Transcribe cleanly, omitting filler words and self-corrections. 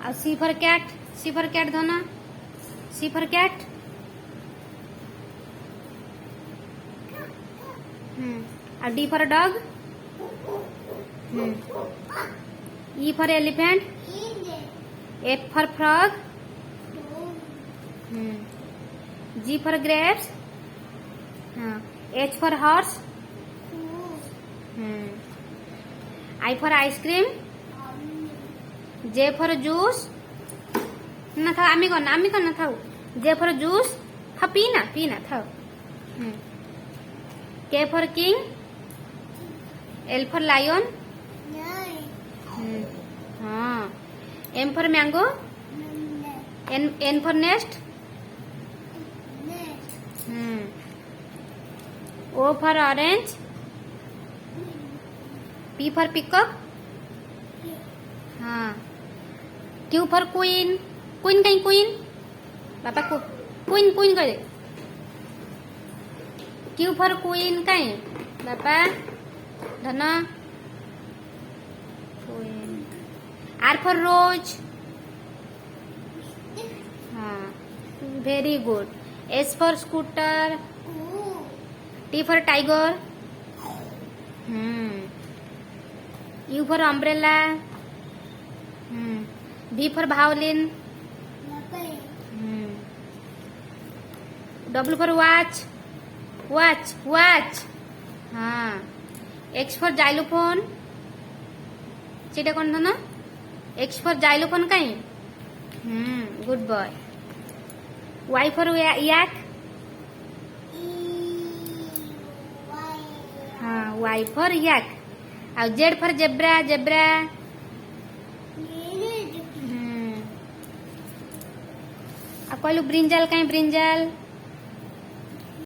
और C for cat, C for cat धोना, C for cat. और D for dog, E for elephant, F for frog, G for grapes, H for horse, I for ice cream, J for juice ना था आमी को ना था जे for juice था पीना था। K for king, L for lion, हाँ, M for mango, N for nest, O for orange, P for pickup, हाँ, क्यू फॉर क्वीन, क्वीन कहीं क्वीन बापा को क्वीन क्वीन करे, क्यू फॉर क्वीन कहीं बापा धना, क्वीन। आर फॉर रोज, हाँ very good. S for scooter, T for tiger, U for umbrella, V for violin, W for watch, watch, हाँ। X for xylophone, सेटा कौन था ना, X फॉर जाइलोफोन कहीं, गुड बॉय। Y फॉर याक, हाँ Y for याक। और Z for zebra, अब कहलु ब्रिंजल कहीं ब्रिंजल,